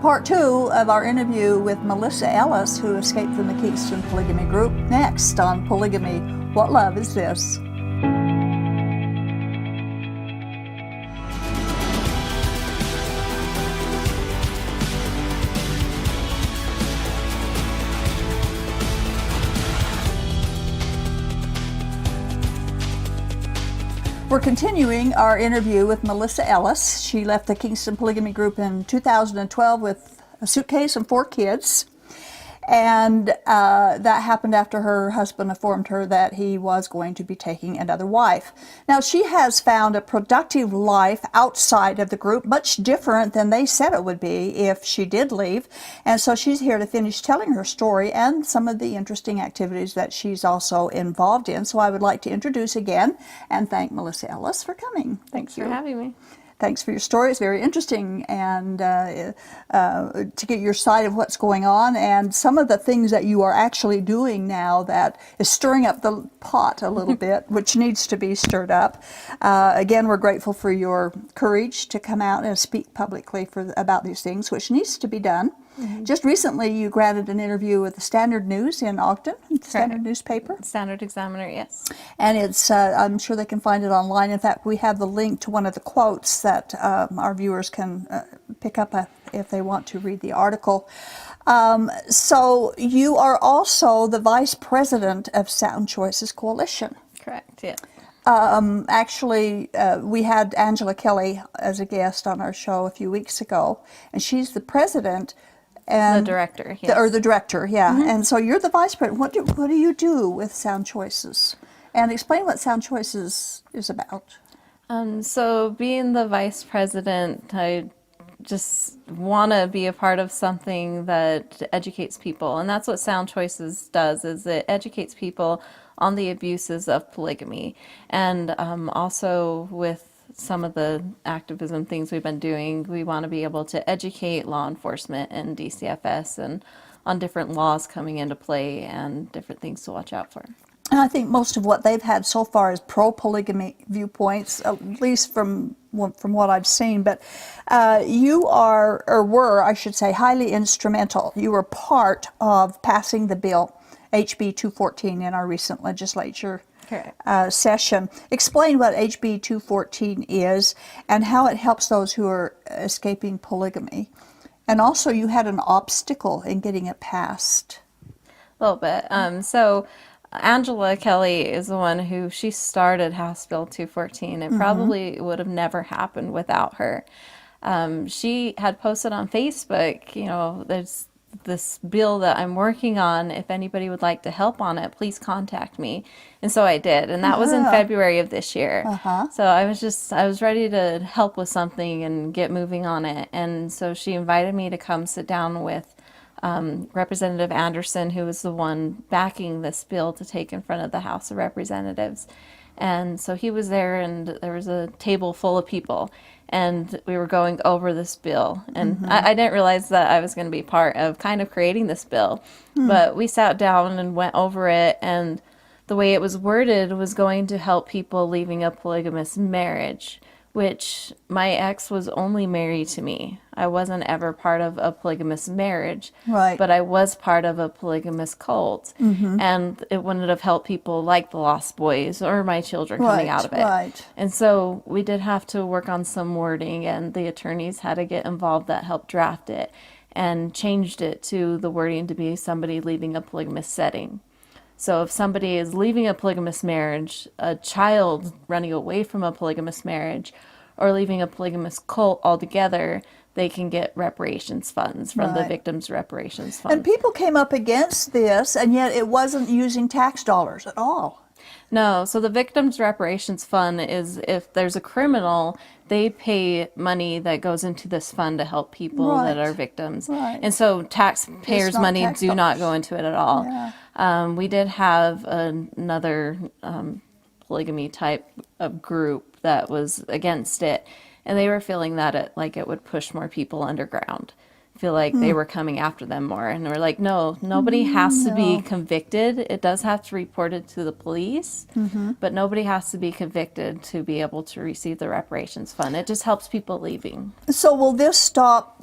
Part 2 of our interview with Melissa Ellis, who escaped from the Kingston Polygamy Group, next on Polygamy, What Love Is This? We're continuing our interview with Melissa Ellis. She left the Kingston Polygamy Group in 2012 with a suitcase and 4 kids. And that happened after her husband informed her that he was going to be taking another wife. Now, she has found a productive life outside of the group, much different than they said it would be if she did leave. And so she's here to finish telling her story and some of the interesting activities that she's also involved in. So I would like to introduce again and thank Melissa Ellis for coming. Thanks for having me. Thanks for your story. It's very interesting, and to get your side of what's going on and some of the things that you are actually doing now that is stirring up the pot a little bit, which needs to be stirred up. Again, we're grateful for your courage to come out and speak publicly about these things, which needs to be done. Mm-hmm. Just recently, you granted an interview with the Standard News in Ogden, the Standard newspaper. Standard Examiner, yes. And it's, I'm sure they can find it online. In fact, we have the link to one of the quotes that our viewers can pick up if they want to read the article. So you are also the vice president of Sound Choices Coalition. Correct, yeah. Actually, we had Angela Kelly as a guest on our show a few weeks ago, and she's the president. And the director, yes. Or the director, yeah. Mm-hmm. And so you're the vice president. What do you do with Sound Choices? And explain what Sound Choices is about. So being the vice president, I just want to be a part of something that educates people. And that's what Sound Choices does, is it educates people on the abuses of polygamy. And also with some of the activism things we've been doing, we want to be able to educate law enforcement and DCFS and on different laws coming into play and different things to watch out for. And I think most of what they've had so far is pro-polygamy viewpoints, at least from what I've seen. But you are, or were, I should say, highly instrumental. You were part of passing the bill, HB 214, in our recent legislature session. Explain what HB 214 is and how it helps those who are escaping polygamy. And also you had an obstacle in getting it passed. A little bit. So Angela Kelly is the one who, she started House Bill 214. It probably would have never happened without her. She had posted on Facebook, you know, there's this bill that I'm working on. If anybody would like to help on it, please contact me. And so I did. And that was in February of this year. So I was ready to help with something and get moving on it. And so she invited me to come sit down with Representative Anderson, who was the one backing this bill to take in front of the House of Representatives. And so he was there, and there was a table full of people, and we were going over this bill. And I didn't realize that I was going to be part of kind of creating this bill. But we sat down and went over it, and the way it was worded was going to help people leaving a polygamous marriage, which my ex was only married to me. I wasn't ever part of a polygamous marriage, but I was part of a polygamous cult. And it wouldn't have helped people like the Lost Boys or my children coming out of it. And so we did have to work on some wording, and the attorneys had to get involved that helped draft it and changed it to the wording to be somebody leaving a polygamous setting. So if somebody is leaving a polygamous marriage, a child running away from a polygamous marriage, or leaving a polygamous cult altogether, they can get reparations funds from the victims' reparations fund. And people came up against this, and yet it wasn't using tax dollars at all. No, so the victims' reparations fund is, if there's a criminal, they pay money that goes into this fund to help people that are victims. And so taxpayers' money do not go into it at all. We did have another polygamy type of group that was against it, and they were feeling that it would push more people underground. Feel like they were coming after them more, and we're like, no, nobody has to be convicted. It does have to report it to the police, but nobody has to be convicted to be able to receive the reparations fund. It just helps people leaving. So will this stop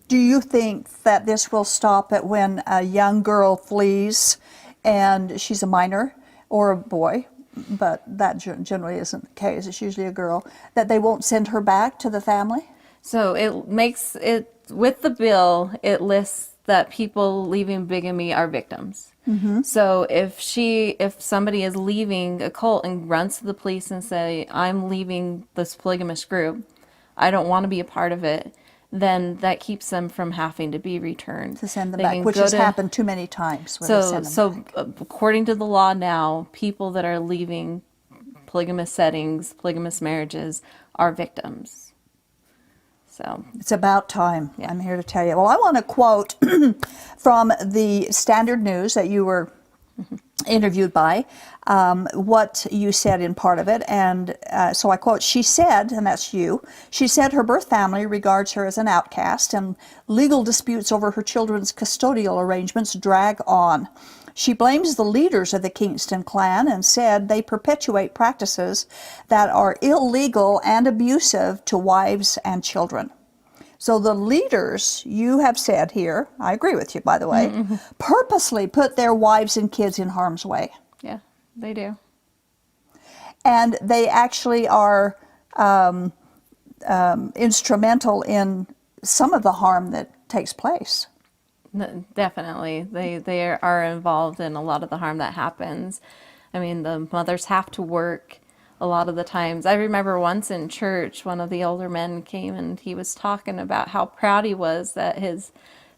do you think that this will stop at when a young girl flees and she's a minor or a boy, but that generally isn't the case, it's usually a girl, that they won't send her back to the family? So it makes it, with the bill, it lists that people leaving bigamy are victims. So if somebody is leaving a cult and runs to the police and say, I'm leaving this polygamous group, I don't want to be a part of it, then that keeps them from having to be returned. To send them They back, can which go has to- happened too many times. Where they send them So back. according to the law now, people that are leaving polygamous settings, polygamous marriages, are victims. So It's about time. I'm here to tell you. Well, I want to quote from the Standard News that you were interviewed by, what you said in part of it. And so I quote, she said, and that's you, she said her birth family regards her as an outcast and legal disputes over her children's custodial arrangements drag on. She blames the leaders of the Kingston clan and said they perpetuate practices that are illegal and abusive to wives and children. So the leaders, you have said here, I agree with you, by the way, purposely put their wives and kids in harm's way. yeah, they do. And they actually are instrumental in some of the harm that takes place. Definitely. They are involved in a lot of the harm that happens. I mean, the mothers have to work a lot of the times. I remember once in church, one of the older men came and he was talking about how proud he was that his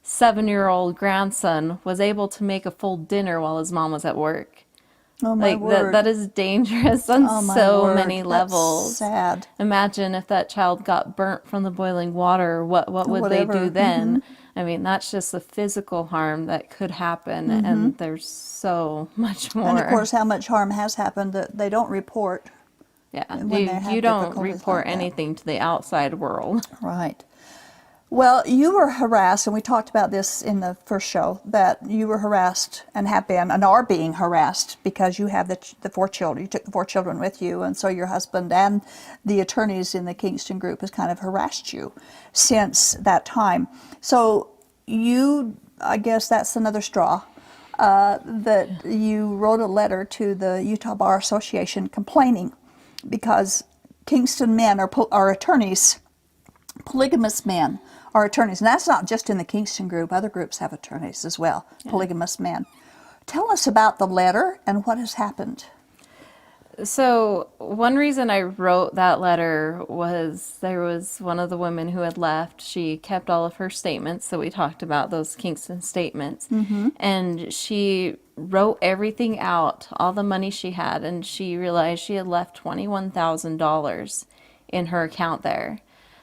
7-year-old grandson was able to make a full dinner while his mom was at work. Oh, my Like word. that is dangerous on Oh, my so word. many That's levels. sad. Imagine if that child got burnt from the boiling water, what would Whatever. they do then? I mean, that's just the physical harm that could happen, and there's so much more. And of course, how much harm has happened that they don't report. Yeah, when they have you don't difficulties report like that. anything to the outside world. Right. Well, you were harassed, and we talked about this in the first show, that you were harassed and have been and are being harassed because you have the 4 children. You took the 4 children with you, and so your husband and the attorneys in the Kingston group has kind of harassed you since that time. So you, I guess that's another straw, that you wrote a letter to the Utah Bar Association complaining because Kingston men are attorneys, polygamous men are attorneys. And that's not just in the Kingston group. Other groups have attorneys as well, polygamous men. Tell us about the letter and what has happened. So one reason I wrote that letter was there was one of the women who had left. She kept all of her statements. So we talked about those Kingston statements. And she wrote everything out, all the money she had. And she realized she had left $21,000 in her account there.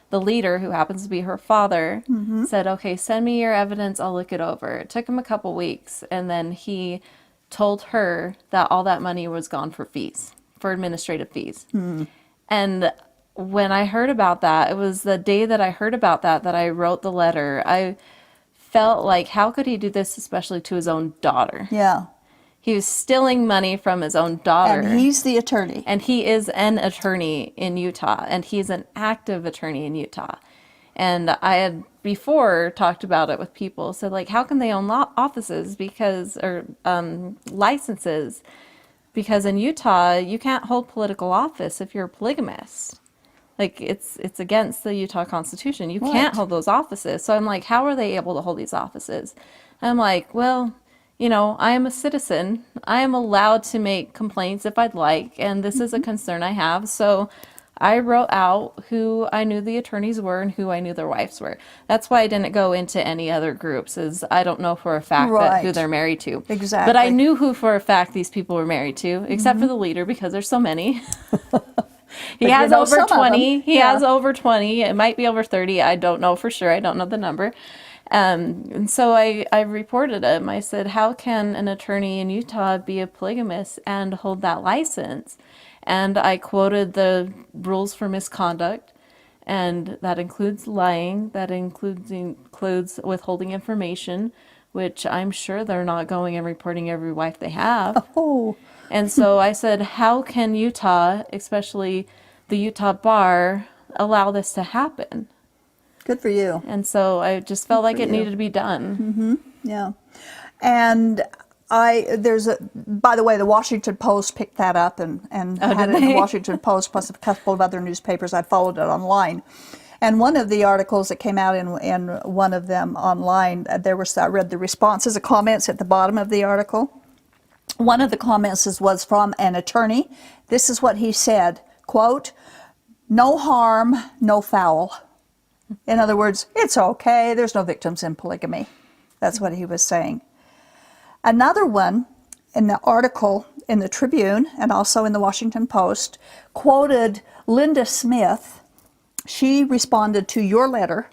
The leader, who happens to be her father, said, okay, send me your evidence. I'll look it over. It took him a couple weeks. And then he told her that all that money was gone for fees, for administrative fees. And when I heard about that, it was the day that I heard about that I wrote the letter. I felt like, how could he do this, especially to his own daughter? Yeah. He was stealing money from his own daughter. And he's the attorney. And he is an attorney in Utah, and he's an active attorney in Utah. And I had before talked about it with people, said like, how can they own offices or licenses? Because in Utah, you can't hold political office if you're a polygamist. Like it's against the Utah Constitution. You can't hold those offices. So I'm like, how are they able to hold these offices? And I'm like, well, you know, I am a citizen. I am allowed to make complaints if I'd like, and this is a concern I have. So I wrote out who I knew the attorneys were and who I knew their wives were. That's why I didn't go into any other groups, is I don't know for a fact that who they're married to. Exactly. But I knew who for a fact these people were married to, except for the leader, because there's so many. He has over 20. He has over 20. It might be over 30. I don't know for sure. I don't know the number. And so I reported him. I said, how can an attorney in Utah be a polygamist and hold that license? And I quoted the rules for misconduct, and that includes lying, that includes withholding information, which I'm sure they're not going and reporting every wife they have. Oh. And so I said, how can Utah, especially the Utah Bar, allow this to happen? Good for you. And so I just felt like it needed to be done. Yeah. And by the way, the Washington Post picked that up and had it in the Washington Post, plus a couple of other newspapers. I followed it online. And one of the articles that came out in one of them online, I read the responses, the comments at the bottom of the article. One of the comments was from an attorney. This is what he said, quote, "No harm, no foul." In other words, it's okay, there's no victims in polygamy. That's what he was saying. Another one in the article in the Tribune and also in the Washington Post quoted Linda Smith. She responded to your letter,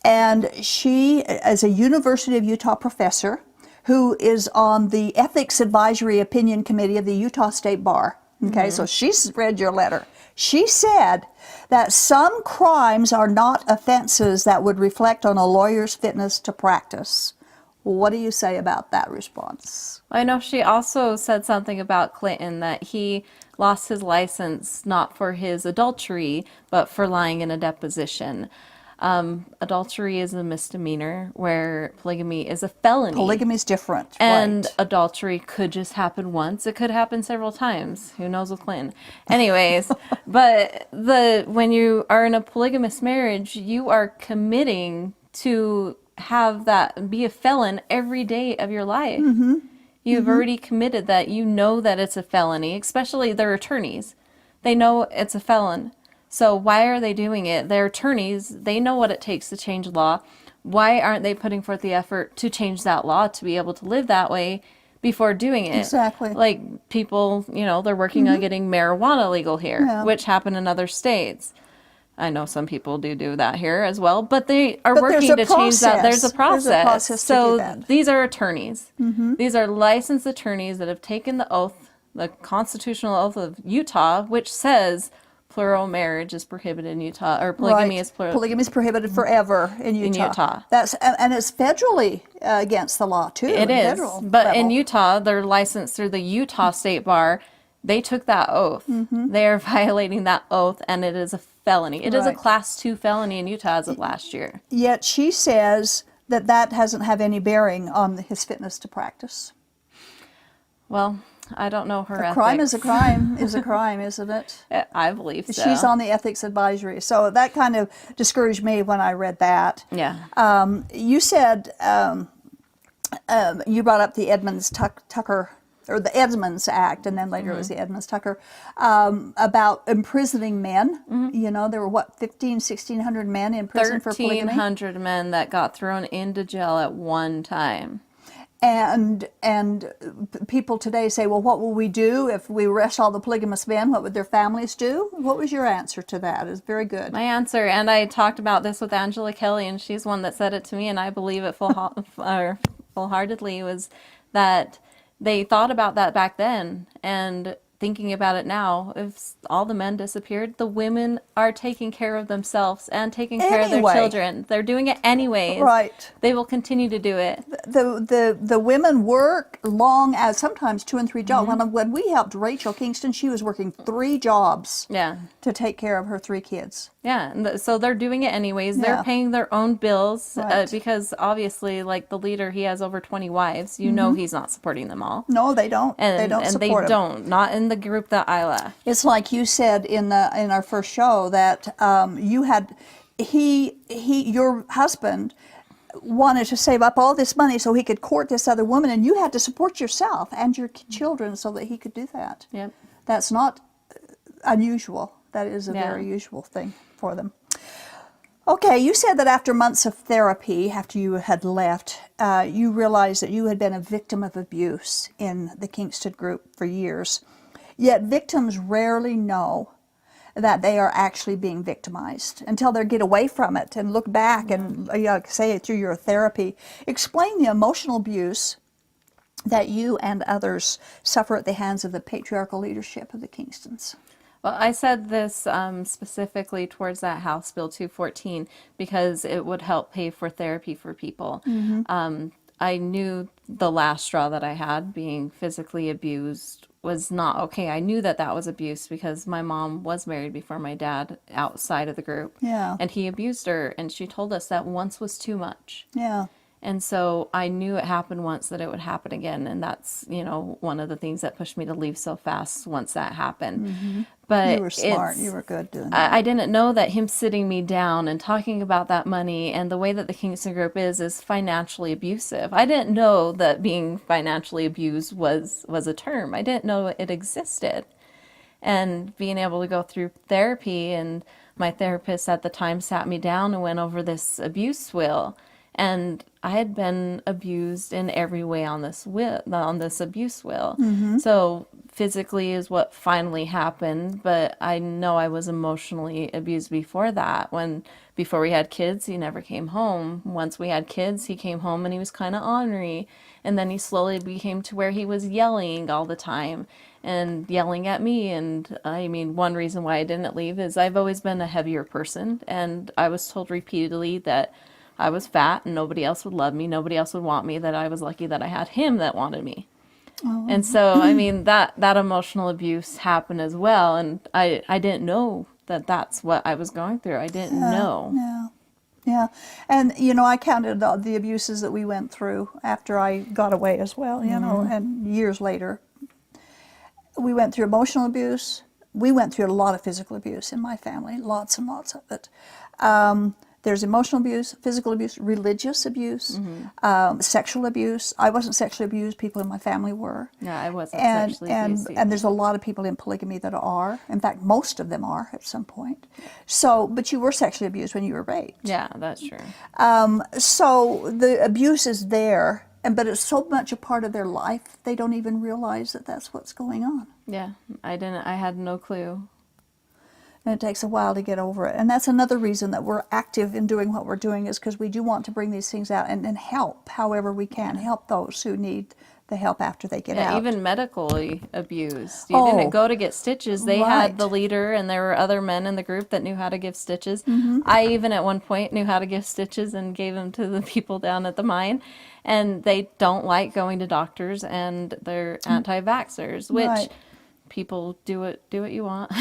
and she is a University of Utah professor who is on the Ethics Advisory Opinion Committee of the Utah State Bar. Okay, so she's read your letter. She said that some crimes are not offenses that would reflect on a lawyer's fitness to practice. What do you say about that response? I know she also said something about Clinton, that he lost his license not for his adultery, but for lying in a deposition. Adultery is a misdemeanor, where polygamy is a felony. Polygamy is different, and right. Adultery could just happen once. It could happen several times. Who knows with Clinton? Anyways, but when you are in a polygamous marriage, you are committing to have that be a felon every day of your life. You've already committed that. You know that it's a felony, especially their attorneys. They know it's a felon. So why are they doing it? They're attorneys. They know what it takes to change law. Why aren't they putting forth the effort to change that law to be able to live that way before doing it? Exactly. Like people, they're working on getting marijuana legal here, which happen in other states. I know some people do that here as well, but they are working to change that. There's a process. There's a process to do that. These are attorneys. These are licensed attorneys that have taken the oath, the constitutional oath of Utah, which says plural marriage is prohibited in Utah, or polygamy is plural. Polygamy is prohibited forever in Utah. And it's federally against the law too. It is, but in Utah, they're licensed through the Utah State Bar. They took that oath. They are violating that oath, and it is a felony. It is a Class 2 felony in Utah as of last year. Yet she says that doesn't have any bearing on his fitness to practice. Well, I don't know her ethics. A crime is a crime is a crime, isn't it? I believe so. She's on the ethics advisory. So that kind of discouraged me when I read that. Yeah. You said, you brought up the Edmunds-Tucker, or the Edmunds Act, and then later it was the Edmunds-Tucker, about imprisoning men. There were, 1,600 men in prison for polygamy? 1,300 men that got thrown into jail at one time. And people today say, well, what will we do if we arrest all the polygamous men? What would their families do? What was your answer to that? It's very good. My answer, and I talked about this with Angela Kelly, and she's one that said it to me, and I believe it full-heartedly, was that they thought about that back then, and thinking about it now, if all the men disappeared, the women are taking care of themselves and taking care of their children. They're doing it anyways. Right. They will continue to do it. The women work long as sometimes 2 and 3 jobs. When we helped Rachel Kingston, she was working 3 jobs to take care of her 3 kids. Yeah, and so they're doing it anyways. They're paying their own bills because obviously, like the leader, he has over 20 wives. You know he's not supporting them all. No, they don't. And they don't and support they don't. Not in the group that I left. It's like you said in our first show that you had your husband wanted to save up all this money so he could court this other woman, and you had to support yourself and your children so that he could do that. Yep. That's not unusual. That is a very usual thing for them. Okay, you said that after months of therapy, after you had left, you realized that you had been a victim of abuse in the Kingston group for years. Yet victims rarely know that they are actually being victimized until they get away from it and look back and say it through your therapy. Explain the emotional abuse that you and others suffer at the hands of the patriarchal leadership of the Kingstons. Well, I said this specifically towards that House Bill 214 because it would help pay for therapy for people. I knew the last straw that I had, being physically abused, was not okay. I knew that that was abuse because my mom was married before my dad outside of the group. Yeah. And he abused her, and she told us that once was too much. Yeah. And so I knew it happened once, that it would happen again. And that's, one of the things that pushed me to leave so fast once that happened. But You were smart. You were good doing that. I didn't know that him sitting me down and talking about that money and the way that the Kingston Group is financially abusive. I didn't know that being financially abused was a term. I didn't know it existed. And being able to go through therapy, and my therapist at the time sat me down and went over this abuse wheel. And I had been abused in every way on this abuse wheel. So physically is what finally happened, but I know I was emotionally abused before that. Before we had kids, he never came home. Once we had kids, he came home and he was kind of ornery. And then he slowly became to where he was yelling all the time and yelling at me. And I mean, one reason why I didn't leave is I've always been a heavier person. And I was told repeatedly that I was fat and nobody else would love me, nobody else would want me, that I was lucky that I had him that wanted me. Oh. And so, I mean, that emotional abuse happened as well. And I didn't know that that's what I was going through. I didn't know. Yeah. Yeah. And, I counted the abuses that we went through after I got away as well, and years later. We went through emotional abuse. We went through a lot of physical abuse in my family, lots and lots of it. There's emotional abuse, physical abuse, religious abuse, sexual abuse. I wasn't sexually abused. People in my family were. Yeah, I wasn't sexually abused. And there's a lot of people in polygamy that are. In fact, most of them are at some point. So, but you were sexually abused when you were raped. Yeah, that's true. So the abuse is there, but it's so much a part of their life, they don't even realize that that's what's going on. Yeah, I had no clue. And it takes a while to get over it. And that's another reason that we're active in doing what we're doing, is because we do want to bring these things out and help however we can, help those who need the help after they get out. Even medically abused. You didn't go to get stitches. They had the leader, and there were other men in the group that knew how to give stitches. I even at one point knew how to give stitches and gave them to the people down at the mine. And they don't like going to doctors, and they're anti-vaxxers, which... People do what you want.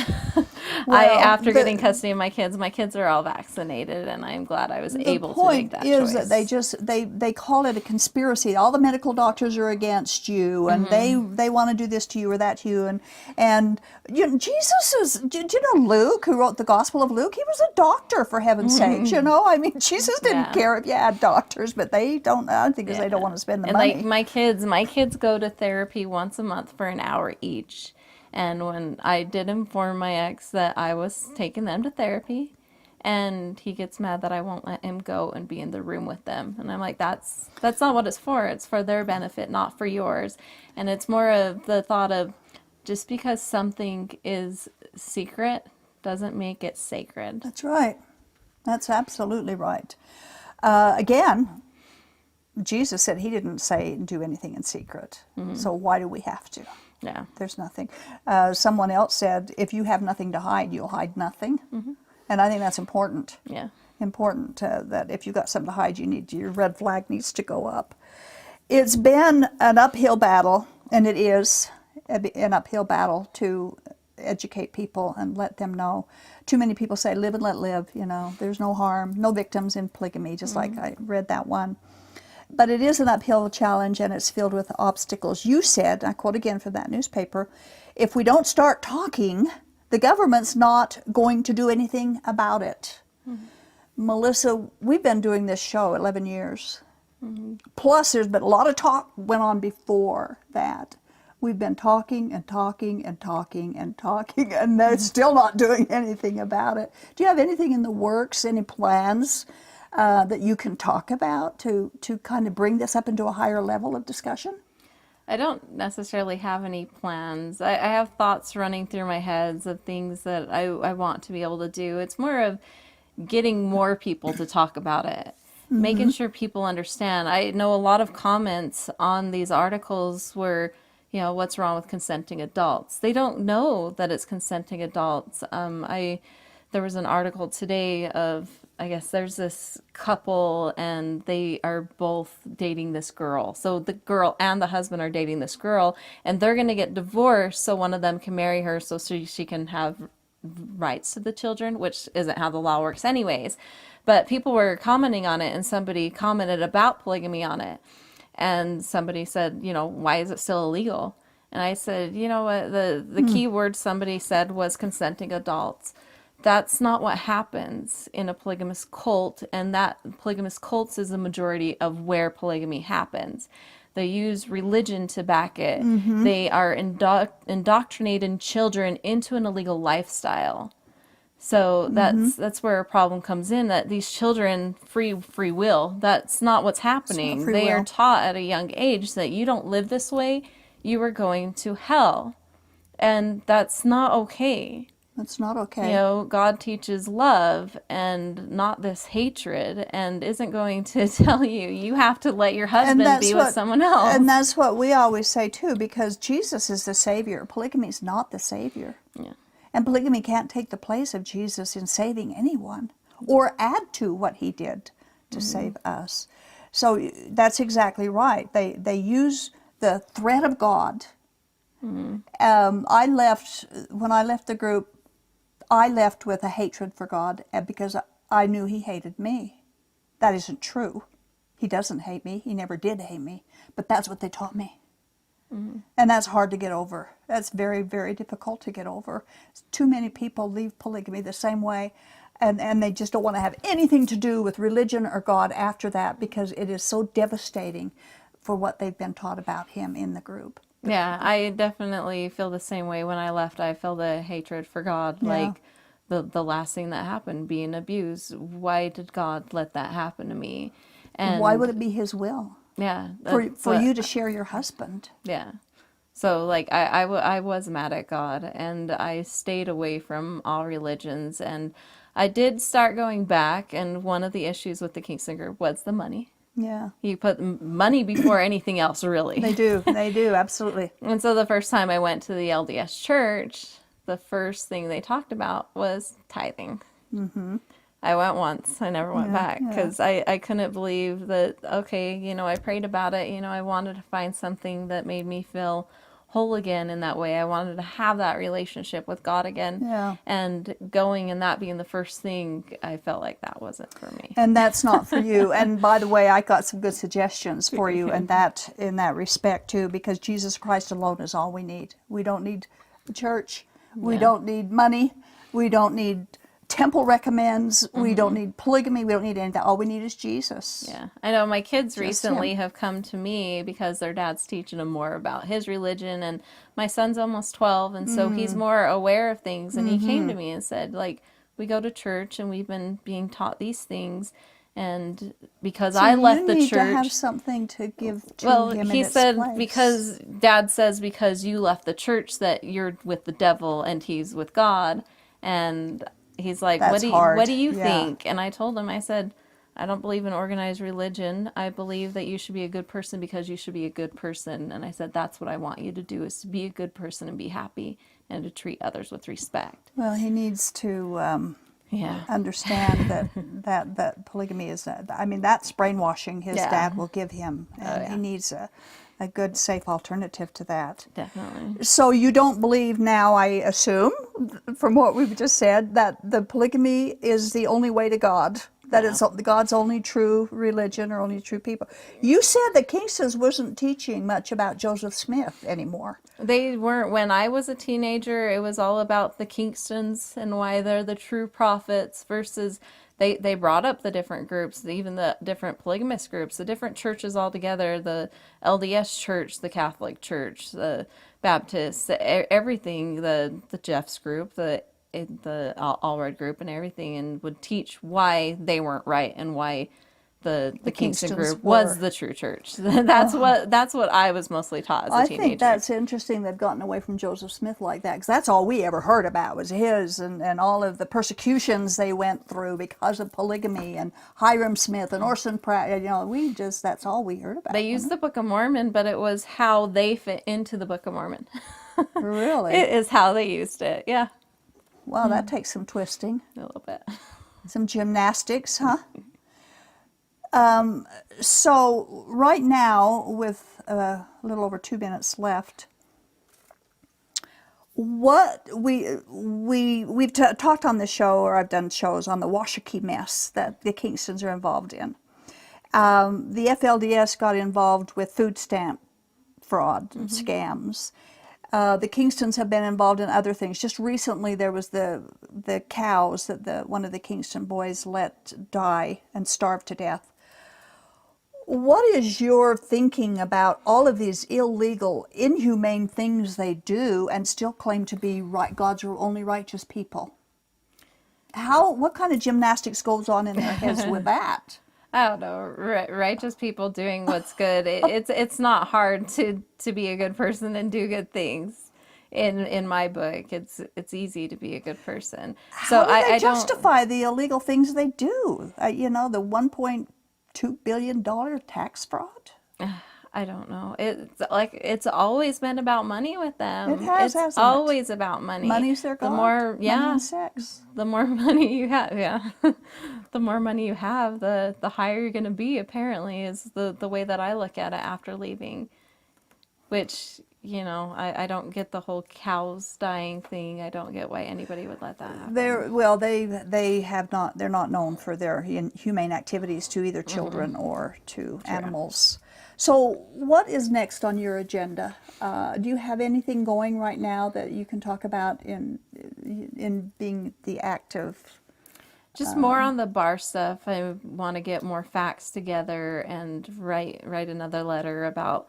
After getting custody of my kids are all vaccinated, and I'm glad I was able to make that choice. The point is that they call it a conspiracy. All the medical doctors are against you, and they want to do this to you or that to you. And Jesus is. Did you know Luke, who wrote the Gospel of Luke? He was a doctor, for heaven's sakes. I mean, Jesus didn't care if you had doctors, but they don't. I think because they don't want to spend the money. And like my kids go to therapy once a month for an hour each. And when I did inform my ex that I was taking them to therapy, and he gets mad that I won't let him go and be in the room with them. And I'm like, that's not what it's for. It's for their benefit, not for yours. And it's more of the thought of, just because something is secret doesn't make it sacred. That's right. That's absolutely right. Again, Jesus said he didn't say do anything in secret. So why do we have to? Yeah. There's nothing. Someone else said, if you have nothing to hide, you'll hide nothing. And I think that's important. Yeah. Important that if you've got something to hide, your red flag needs to go up. It's been an uphill battle, and it is an uphill battle to educate people and let them know. Too many people say, live and let live. There's no harm, no victims in polygamy, just like I read that one. But it is an uphill challenge, and it's filled with obstacles. You said, I quote again from that newspaper, if we don't start talking, the government's not going to do anything about it. Melissa, we've been doing this show 11 years. Plus, there's been a lot of talk went on before that. We've been talking and talking and talking and talking, and they're still not doing anything about it. Do you have anything in the works, any plans that you can talk about to kind of bring this up into a higher level of discussion? I don't necessarily have any plans. I have thoughts running through my heads of things that I want to be able to do. It's more of getting more people to talk about it, making sure people understand. I know a lot of comments on these articles were, what's wrong with consenting adults? They don't know that it's consenting adults. There was an article today of I guess there's this couple and they are both dating this girl. So the girl and the husband are dating this girl and they're going to get divorced so one of them can marry her so she can have rights to the children, which isn't how the law works anyways. But people were commenting on it and somebody commented about polygamy on it. And somebody said, why is it still illegal? And I said, you know what, the key word somebody said was consenting adults. That's not what happens in a polygamous cult, and that polygamous cults is the majority of where polygamy happens. They use religion to back it. They are indoctrinating children into an illegal lifestyle. So that's where a problem comes in, that these children, free will, that's not what's happening. They are taught at a young age that you don't live this way, you are going to hell. And that's not okay. That's not okay. God teaches love and not this hatred, and isn't going to tell you have to let your husband be with someone else. And that's what we always say too, because Jesus is the Savior. Polygamy is not the Savior. Yeah. And polygamy can't take the place of Jesus in saving anyone or add to what he did to save us. So that's exactly right. They use the threat of God. When I left the group, I left with a hatred for God because I knew he hated me. That isn't true. He doesn't hate me. He never did hate me. But that's what they taught me. And that's hard to get over. That's very, very difficult to get over. Too many people leave polygamy the same way, and they just don't want to have anything to do with religion or God after that because it is so devastating for what they've been taught about him in the group. Yeah, I definitely feel the same way. When I left, I felt the hatred for God. Yeah. Like the last thing that happened, being abused. Why did God let that happen to me? And why would it be his will? Yeah. For you to share your husband. Yeah. So like I was mad at God, and I stayed away from all religions, and I did start going back, and one of the issues with the Kingston group was the money. Yeah. You put money before anything else, really. They do, absolutely. And so the first time I went to the LDS church, the first thing they talked about was tithing. I went once. I never went back because I couldn't believe that, okay, I prayed about it. I wanted to find something that made me feel whole again in that way. I wanted to have that relationship with God again. Yeah. And going and that being the first thing, I felt like that wasn't for me. And that's not for you. And by the way, I got some good suggestions for you in that respect too, because Jesus Christ alone is all we need. We don't need the church. We don't need money. We don't need temple recommends. We don't need polygamy. We don't need anything. All we need is Jesus. Yeah. I know my kids recently have come to me because their dad's teaching them more about his religion, and my son's almost 12, and so he's more aware of things, and he came to me and said, like, we go to church and we've been being taught these things, and because So I left you the need church, to have something to give to him he in its said place. because Dad says because you left the church that you're with the devil and he's with God, and he's like, That's hard. what do you Yeah. think? And I told him, I said, I don't believe in organized religion. I believe that you should be a good person because you should be a good person. And I said, that's what I want you to do, is to be a good person and be happy and to treat others with respect. Well, he needs to understand that polygamy is, that's brainwashing his dad will give him. And he needs a good, safe alternative to that. Definitely. So you don't believe now, I assume, from what we've just said, that the polygamy is the only way to God, that it's God's only true religion or only true people. You said that Kingston's wasn't teaching much about Joseph Smith anymore. They weren't. When I was a teenager, it was all about the Kingstons and why they're the true prophets versus they brought up the different groups, even the different polygamous groups, the different churches altogether, the LDS church, the Catholic church, the Baptists, everything, the Jeff's group, the Allred group and everything, and would teach why they weren't right and why the Kingston group was the true church. That's what I was mostly taught as a teenager. I think that's interesting they've gotten away from Joseph Smith like that, because that's all we ever heard about was his and all of the persecutions they went through because of polygamy, and Hiram Smith and Orson Pratt. That's all we heard about. They used the Book of Mormon, but it was how they fit into the Book of Mormon. Really? It is how they used it, yeah. Well, that takes some twisting. A little bit. Some gymnastics, huh? So right now, with a little over 2 minutes left, what we've talked on the show, or I've done shows on the Washakie mess that the Kingstons are involved in. The FLDS got involved with food stamp fraud and scams. The Kingstons have been involved in other things. Just recently, there was the cows that one of the Kingston boys let die and starve to death. What is your thinking about all of these illegal, inhumane things they do and still claim to be God's only righteous people? What kind of gymnastics goes on in their heads with that? I don't know. Righteous people doing what's good. It's not hard to be a good person and do good things. In my book, it's easy to be a good person. So How do they I justify the illegal things they do? The $1.2 billion tax fraud? I don't know. It's always been about money with them. It has, it's hasn't it? always about money. Money's their God. Money and sex. The more money you have, the more money you have, the higher you're going to be, apparently, is the way that I look at it after leaving. Which, I don't get the whole cows dying thing. I don't get why anybody would let that happen. They're not known for their humane activities to either children or to animals. So what is next on your agenda? Do you have anything going right now that you can talk about in being the active? Just more on the bar stuff. I want to get more facts together and write another letter about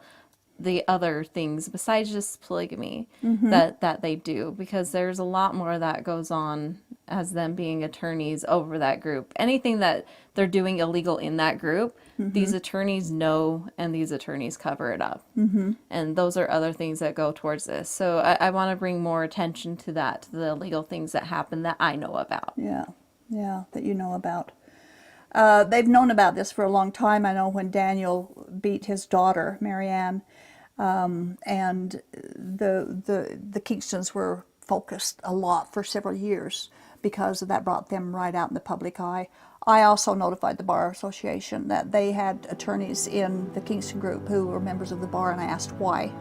the other things besides just polygamy that they do, because there's a lot more that goes on as them being attorneys over that group. Anything that they're doing illegal in that group, these attorneys know, and these attorneys cover it up. And those are other things that go towards this. So I want to bring more attention to that, to the illegal things that happen that I know about. Yeah, that you know about. They've known about this for a long time. I know when Daniel beat his daughter, Marianne, and the Kingstons were focused a lot for several years because that brought them right out in the public eye. I also notified the Bar Association that they had attorneys in the Kingston group who were members of the bar, and I asked why.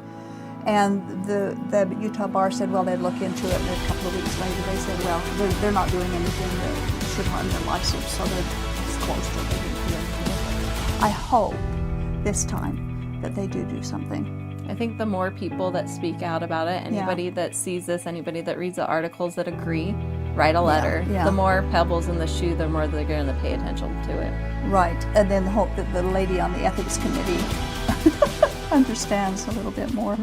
And the Utah Bar said, well, they'd look into it, and a couple of weeks later they said, well, they're not doing anything that should harm their license, so they're closed till they didn't do anything. I hope this time that they do something. I think the more people that speak out about it, anybody that sees this, anybody that reads the articles that agree, write a letter. The more pebbles in the shoe, the more they're going to pay attention to it. Right, and then hope that the lady on the ethics committee understands a little bit more.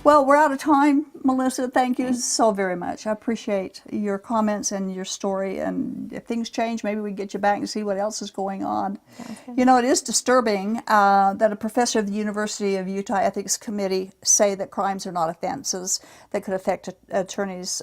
Well, we're out of time, Melissa. Thank you so very much. I appreciate your comments and your story, and if things change, maybe we can get you back and see what else is going on. Okay. It is disturbing that a professor of the University of Utah Ethics Committee say that crimes are not offenses that could affect attorneys'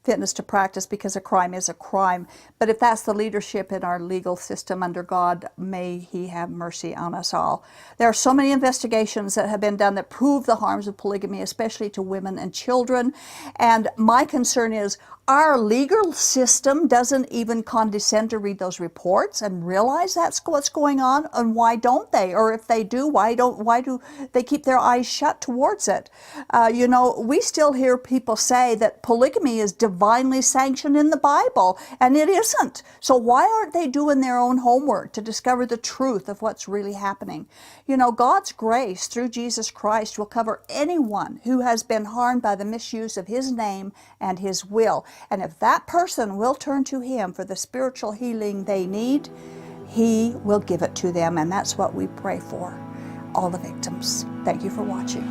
fitness to practice, because a crime is a crime. But if that's the leadership in our legal system under God, may He have mercy on us all. There are so many investigations that have been done that prove the harms of polygamy, especially to women and children. And my concern is our legal system doesn't even condescend to read those reports and realize that's what's going on, and why don't they? Or if they do, why do they keep their eyes shut towards it? We still hear people say that polygamy is divinely sanctioned in the Bible, and it isn't. So why aren't they doing their own homework to discover the truth of what's really happening? God's grace through Jesus Christ will cover anyone who has been harmed by the misuse of His name and His will. And if that person will turn to Him for the spiritual healing they need, He will give it to them. And that's what we pray for all the victims. Thank you for watching.